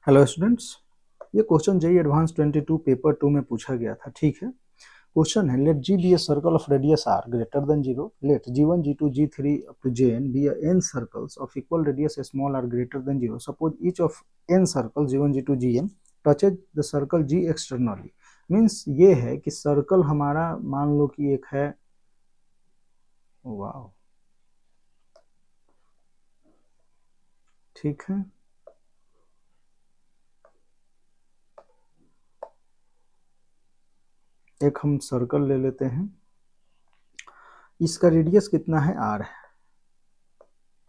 Hello students, ये question JEE Advanced 22 paper 2 में पूछा गया था। ठीक है, क्वेश्चन है let G be a circle of radius R greater than 0, let जी1 जी2 जी3 up to jn be N circles of equal radius small R greater than 0, suppose each of N circle जी1 जी2 jn touches the circle G externally. Means ये है कि circle हमारा मान लो कि एक है, वाह, ठीक है, एक हम सर्कल ले लेते हैं, इसका रेडियस कितना है, आर है,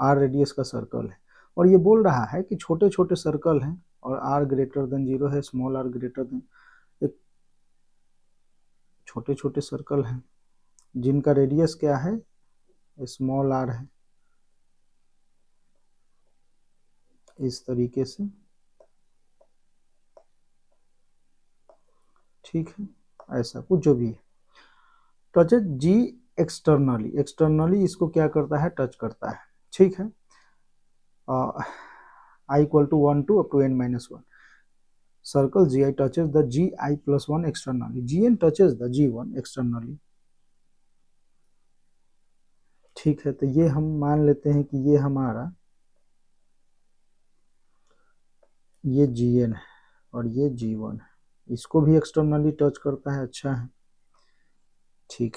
आर रेडियस का सर्कल है और ये बोल रहा है कि छोटे छोटे सर्कल हैं और आर ग्रेटर देन 0 है, स्मॉल आर ग्रेटर देन, एक छोटे छोटे सर्कल हैं जिनका रेडियस क्या है, स्मॉल आर है, इस तरीके से। ठीक है, ऐसा कुछ जो भी है, टच जी एक्सटर्नली, एक्सटर्नली इसको क्या करता है, टच करता है। ठीक है, I equal to 1 two up to n minus 1, circle G I touches the G I plus 1 externally, G N touches the G 1 externally. ठीक है, तो ये हम मान लेते हैं कि ये हमारा, ये जी एन है और ये जी वन है, इसको भी एक्सटर्नली टच करता है। अच्छा है, ठीक,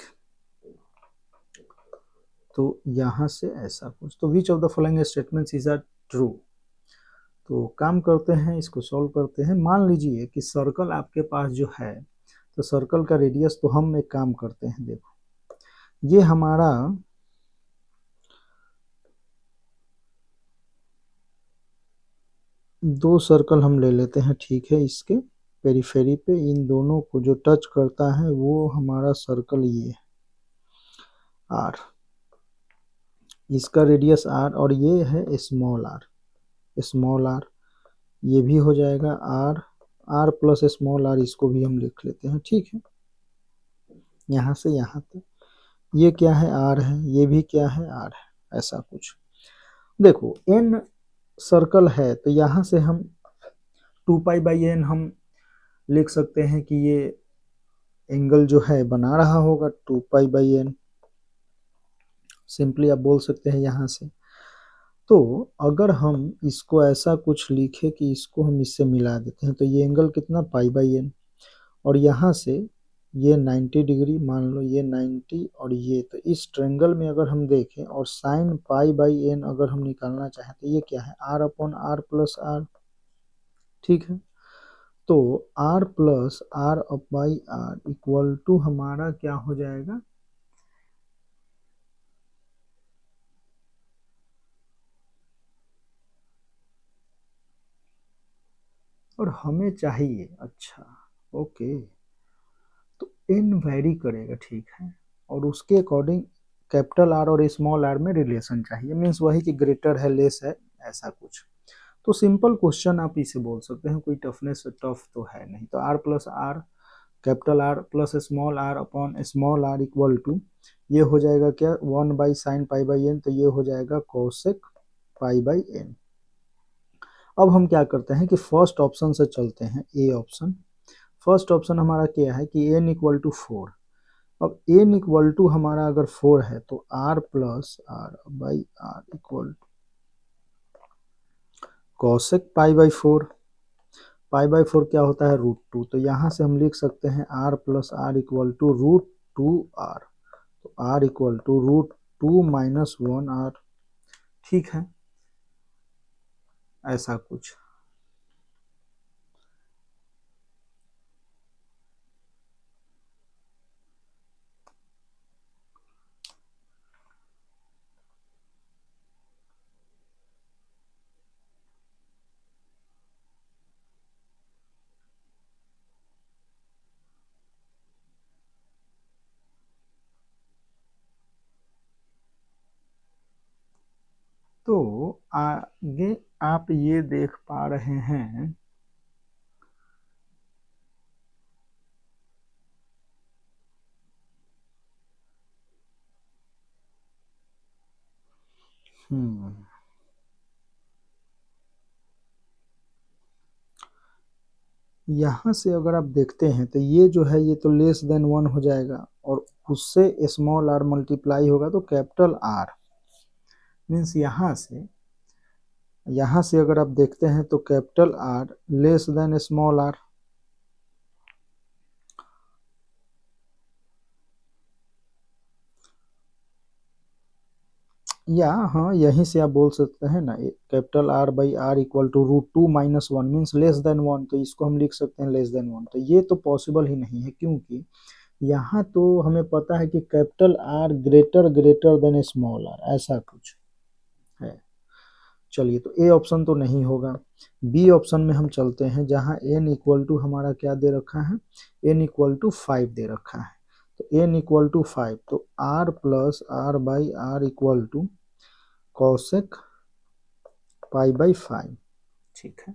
तो यहाँ से ऐसा कुछ, तो which of the following statements is are true. तो काम करते हैं, इसको सॉल्व करते हैं। मान लीजिए कि सर्कल आपके पास जो है, तो सर्कल का रेडियस, तो हम एक काम करते हैं, देखो ये हमारा दो सर्कल हम ले लेते हैं। ठीक है, इसके पेरीफेरी पे इन दोनों को जो टच करता है वो हमारा सर्कल ये आर, इसका रेडियस आर और ये है स्मॉल आर, स्मॉल आर, ये भी हो जाएगा R, R plus small R, इसको भी हम लिख लेते हैं। ठीक है, यहाँ से यहाँ तक ये क्या है, आर है, ये भी क्या है, आर है, ऐसा कुछ। देखो एन सर्कल है तो यहाँ से हम 2 पाई बाई एन हम लिख सकते हैं कि ये एंगल जो है बना रहा होगा 2 पाई बाई एन, सिंपली आप बोल सकते हैं यहाँ से। तो अगर हम इसको ऐसा कुछ लिखे कि इसको हम इससे मिला देते हैं, तो ये एंगल कितना, पाई बाई एन, और यहाँ से ये 90 डिग्री, मान लो ये 90 और ये, तो इस ट्रेंगल में अगर हम देखें और साइन पाई बाई एन अगर हम निकालना चाहें तो ये क्या है, R upon R plus R. ठीक है, तो R plus R up by R equal to हमारा क्या हो जाएगा, और हमें चाहिए, अच्छा, ओके, तो एन वेरी करेगा। ठीक है, और उसके अकॉर्डिंग कैपिटल आर और स्मॉल आर में रिलेशन चाहिए, मीन्स वही कि ग्रेटर है, लेस है, ऐसा कुछ। तो सिंपल क्वेश्चन आप इसे बोल सकते हैं, कोई टफनेस टफ तो है नहीं। तो R plus R, capital R plus small R upon small R equal to, ये हो जाएगा क्या, 1/sin π/n, तो ये हो जाएगा कोसेक π/n। अब हम क्या करते हैं कि फर्स्ट ऑप्शन से चलते हैं, ए ऑप्शन। फर्स्ट ऑप्शन हमारा क्या है कि एन इक्वल टू 4। अब एन इक्वल टू हमारा अगर 4 है तो R plus R by R equal to cosec π/4, π/4 क्या होता है, √2, तो यहाँ से हम लिख सकते हैं R plus R equal to √2r, तो आर इक्वल टू √2 - 1r। ठीक है, ऐसा कुछ। तो आगे आप ये देख पा रहे हैं, हम्म, यहाँ से अगर आप देखते हैं तो ये जो है ये तो लेस देन 1 हो जाएगा और उससे स्मॉल आर मल्टीप्लाई होगा तो कैपिटल आर मीन्स यहाँ से अगर आप देखते हैं तो capital R less than small R. या हाँ यहीं से आप बोल सकते हैं ना capital R by R equal to √2 - 1 means less than 1 तो इसको हम लिख सकते हैं लेस देन 1। तो ये तो पॉसिबल ही नहीं है क्योंकि यहाँ तो हमें पता है कि capital R greater greater than small R ऐसा कुछ है। चलिए तो ए ऑप्शन तो नहीं होगा। बी ऑप्शन में हम चलते हैं जहाँ n इक्वल टू हमारा क्या दे रखा है n इक्वल टू 5 दे रखा है। तो n इक्वल टू 5 तो r plus R by R equal to cosec pi by 5। ठीक है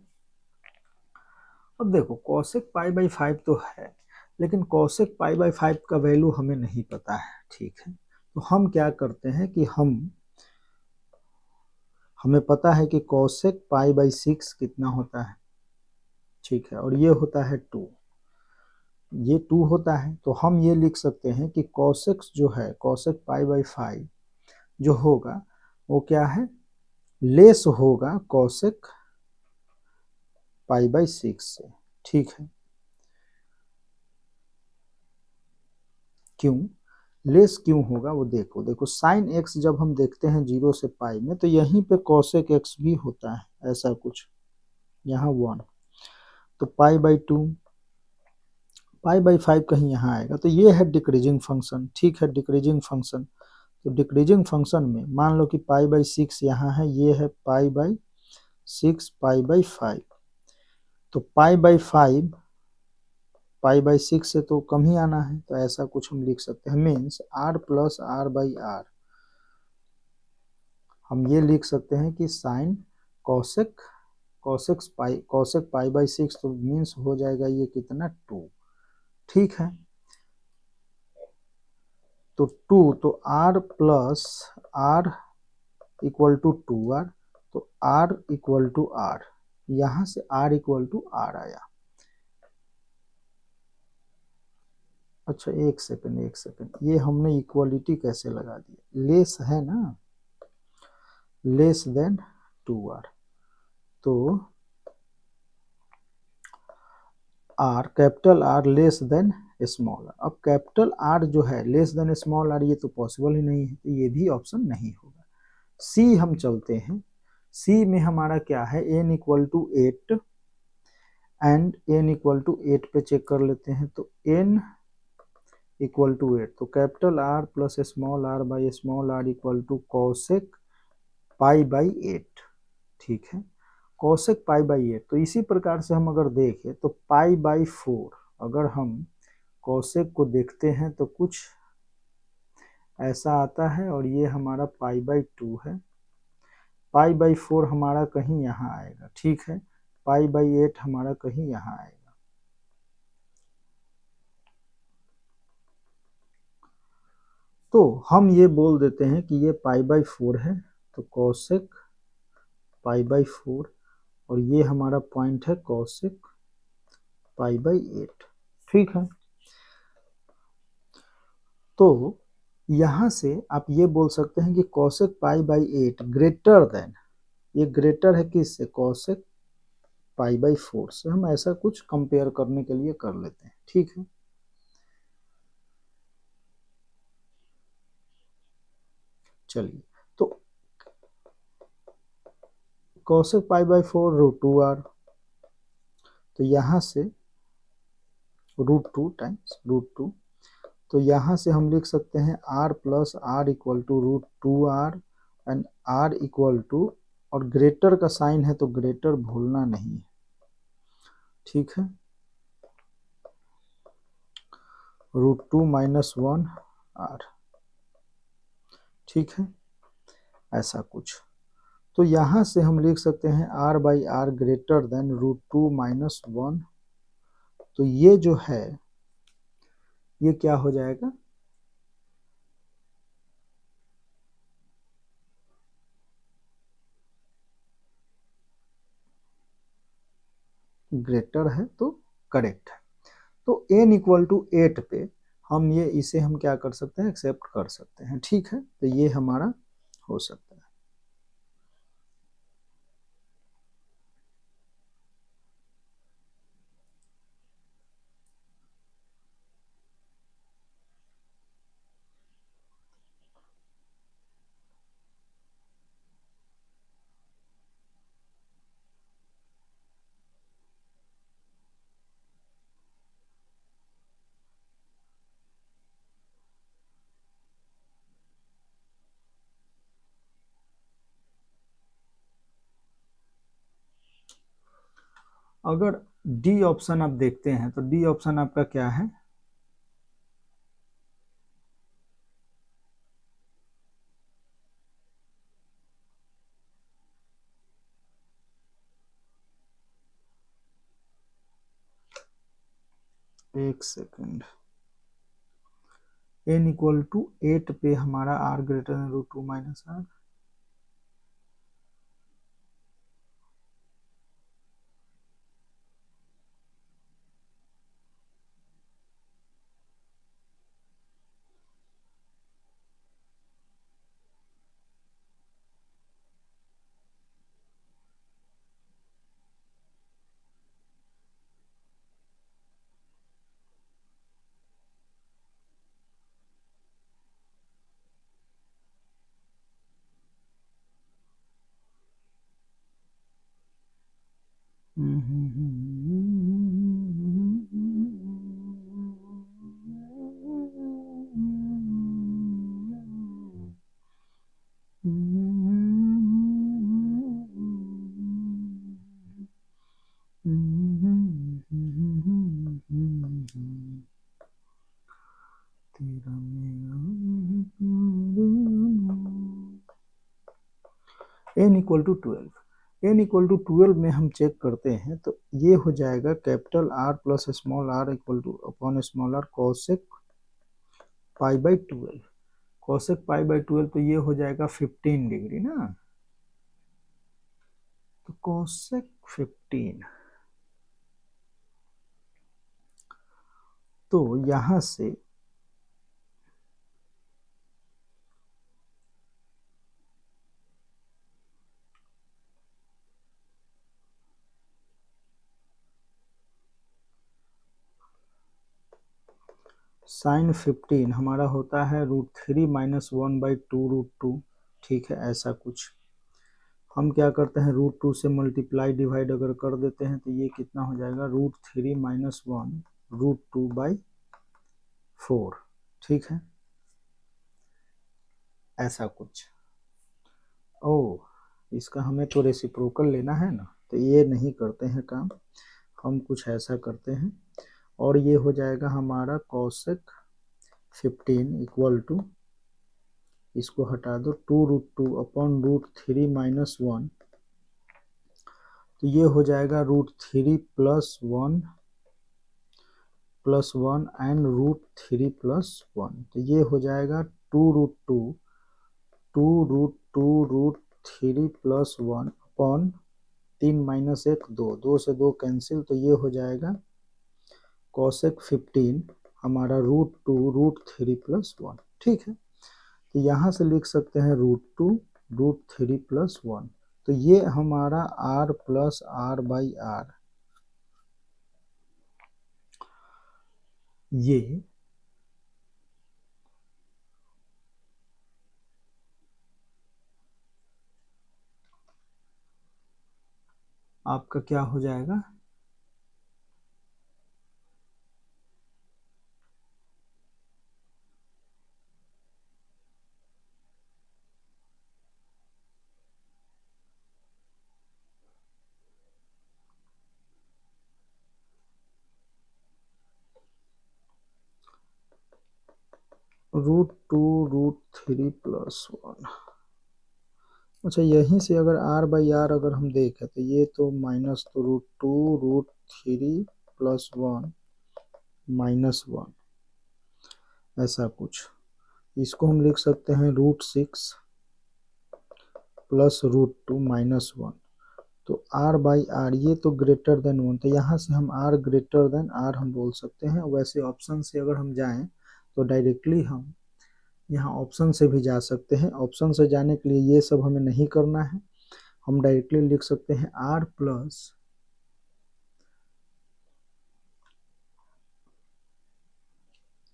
अब देखो कॉसेक पाई बाई 5 तो है लेकिन कॉसेक पाई बाई 5 का वैल्यू हमें नहीं पता है। ठीक है तो हम क्या करते हैं कि हमें पता है कि कॉसेक पाई बाई 6 कितना होता है। ठीक है और ये होता है 2 ये 2 होता है तो हम ये लिख सकते हैं कि कॉसेक जो है कॉसेक पाई बाई 5 जो होगा वो क्या है लेस होगा कॉसेक पाई बाई 6 से। ठीक है क्यों लेस क्यों होगा वो देखो साइन एक्स जब हम देखते हैं 0 से पाई में तो यहीं पे कॉसेक एक्स भी होता है ऐसा कुछ यहाँ 1 तो पाई बाई 2 पाई बाई 5 कहीं यहाँ आएगा तो ये है डिक्रीजिंग फंक्शन। ठीक है डिक्रीजिंग फंक्शन तो डिक्रीजिंग फंक्शन में मान लो कि पाई बाई 6 यहाँ है ये है पाई बाई 6 पाई बाई 5 तो पाई बाई 6 से तो कम ही आना है तो ऐसा कुछ हम लिख सकते हैं means R plus R by R हम ये लिख सकते हैं कि sine cosec cosec pi by 6 तो मीन्स हो जाएगा ये कितना 2। ठीक है तो 2 तो R plus R equal to 2r तो r इक्वल टू r यहाँ से r इक्वल टू r आया। अच्छा एक सेकंड ये हमने इक्वलिटी कैसे लगा दी लेस है ना लेस देन 2r तो r capital R less than small R. अब कैपिटल R जो है लेस देन स्मॉल आर ये तो पॉसिबल ही नहीं है तो ये भी ऑप्शन नहीं होगा। सी हम चलते हैं सी में हमारा क्या है n equal to 8 and n equal to 8 पे चेक कर लेते हैं तो n इक्वल टू 8 तो capital R plus small R by small R equal to cosec pi by 8। ठीक है कॉसेक पाई बाई 8 तो इसी प्रकार से हम अगर देखें तो पाई बाई 4 अगर हम कॉसेक को देखते हैं तो कुछ ऐसा आता है और ये हमारा पाई बाई 2 है पाई बाई 4 हमारा कहीं यहाँ आएगा। ठीक है पाई बाई 8 हमारा कहीं यहाँ आएगा। तो हम ये बोल देते हैं कि ये पाई बाई 4 है तो कॉसेक पाई बाई 4 और ये हमारा पॉइंट है कॉसेक पाई बाई 8। ठीक है तो यहाँ से आप ये बोल सकते हैं कि cosec pi by 8 greater than ये ग्रेटर है किससे कॉसेक पाई बाई 4 से हम ऐसा कुछ कंपेयर करने के लिए कर लेते हैं। ठीक है चलिए तो कॉसेक पाई बाई 4 √2r तो यहाँ से √2 टाइम्स √2 तो यहाँ से हम लिख सकते हैं r plus R equal to √2r and r equal to और ग्रेटर का साइन है तो ग्रेटर भूलना नहीं है। ठीक है √2 - 1r ठीक है ऐसा कुछ तो यहाँ से हम लिख सकते हैं r by R greater than √2 - 1 तो ये जो है ये क्या हो जाएगा ग्रेटर है तो करेक्ट है। तो n इक्वल टू 8 पे हम इसे हम क्या कर सकते हैं, एक्सेप्ट कर सकते हैं। ठीक है, तो ये हमारा हो सकता है। अगर डी ऑप्शन आप देखते हैं तो डी ऑप्शन आपका क्या है, एक सेकंड, n इक्वल टू 8 पे हमारा r greater than root 2 minus R. n equal to 12, n equal to 12 में हम चेक करते हैं तो ये हो जाएगा capital R plus small r equal two upon small r cosec pi by 12। Cosec pi by 12 तो ये हो जाएगा 15 डिग्री ना, तो कोसेक 15, तो यहां से साइन 15 हमारा होता है √3 माइनस 1/2 √2। ठीक है, ऐसा कुछ हम क्या करते हैं, √2 से मल्टीप्लाई डिवाइड अगर कर देते हैं तो ये कितना हो जाएगा, √3 माइनस 1 √2/4। ठीक है, ऐसा कुछ। ओ, इसका हमें तो रेसिप्रोकल लेना है ना, तो ये नहीं करते हैं काम, हम कुछ ऐसा करते हैं और ये हो जाएगा हमारा कोसेक 15 इक्वल टू, इसको हटा दो, 2√2 अपॉन √3 माइनस 1, तो ये हो जाएगा √3 प्लस वन एंड √3 प्लस 1, तो ये हो जाएगा 2√2 √3 प्लस 1 अपॉन 3 माइनस 1 2, 2 से 2 कैंसिल, तो ये हो जाएगा कोसेक 15 हमारा √2 प्लस 1। ठीक है, तो यहाँ से लिख सकते हैं √2 √3 प्लस 1, तो ये हमारा r plus r by R, ये आपका क्या हो जाएगा, √2 √3 प्लस 1। अच्छा, यहीं से अगर r बाई आर अगर हम देखें तो ये तो माइनस, तो √2 √3 प्लस 1 माइनस 1, ऐसा कुछ। इसको हम लिख सकते हैं √6 प्लस √2 माइनस 1, तो r बाई आर ये तो ग्रेटर देन 1, तो यहाँ से हम r ग्रेटर देन r हम बोल सकते हैं। वैसे ऑप्शन से अगर हम जाएं तो डायरेक्टली हम यहाँ ऑप्शन से भी जा सकते हैं। ऑप्शन से जाने के लिए ये सब हमें नहीं करना है, हम डायरेक्टली लिख सकते हैं r plus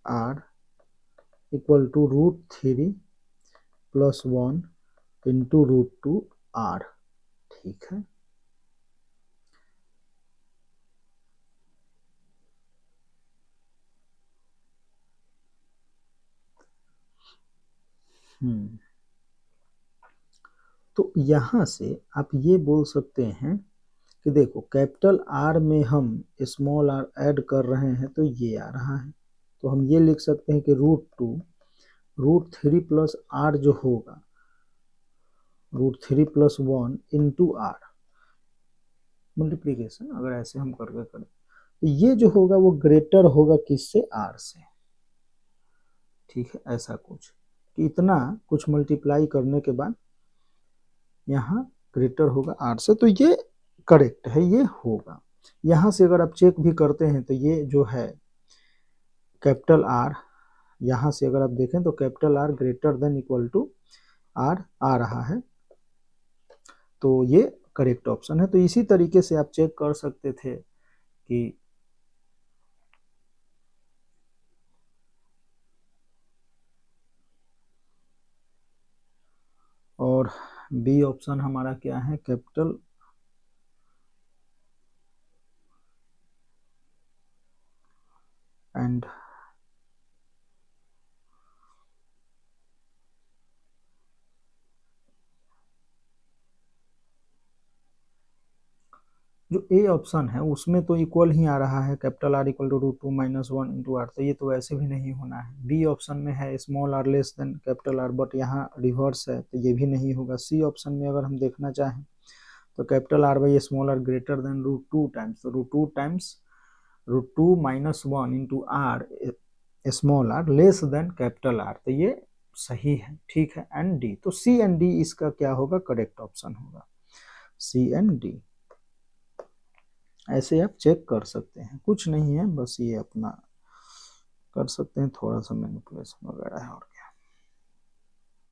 r equal to √3 plus 1 into √2r। ठीक है, तो यहाँ से आप ये बोल सकते हैं कि देखो कैपिटल आर में हम स्मॉल आर ऐड कर रहे हैं तो ये आ रहा है, तो हम ये लिख सकते हैं कि √3 प्लस आर जो होगा √3 प्लस 1 इंटू आर मल्टीप्लीकेशन, अगर ऐसे हम करके करें तो ये जो होगा वो ग्रेटर होगा किससे, आर से। ठीक है, ऐसा कुछ कि इतना कुछ मल्टीप्लाई करने के बाद यहाँ ग्रेटर होगा आर से, तो ये करेक्ट है, ये होगा। यहाँ से अगर आप चेक भी करते हैं तो ये जो है कैपिटल आर, यहाँ से अगर आप देखें तो capital R greater than equal to R आ रहा है, तो ये करेक्ट ऑप्शन है। तो इसी तरीके से आप चेक कर सकते थे कि और बी ऑप्शन हमारा क्या है, कैपिटल एंड जो ए ऑप्शन है उसमें तो इक्वल ही आ रहा है, capital R equal to √2 minus 1 into R, तो ये तो वैसे भी नहीं होना है। बी ऑप्शन में है small R less than capital R, but यहाँ रिवर्स है तो ये भी नहीं होगा। सी ऑप्शन में अगर हम देखना चाहें तो capital R by small R greater than √2 times, तो √2 minus 1 into R small R less than capital R, तो ये सही है। ठीक है, एंड डी, तो सी एंड डी इसका क्या होगा, करेक्ट ऑप्शन होगा सी एंड डी। ऐसे आप चेक कर सकते हैं, कुछ नहीं है, बस ये अपना कर सकते हैं, थोड़ा सा मैनिपुलेशन वगैरह है और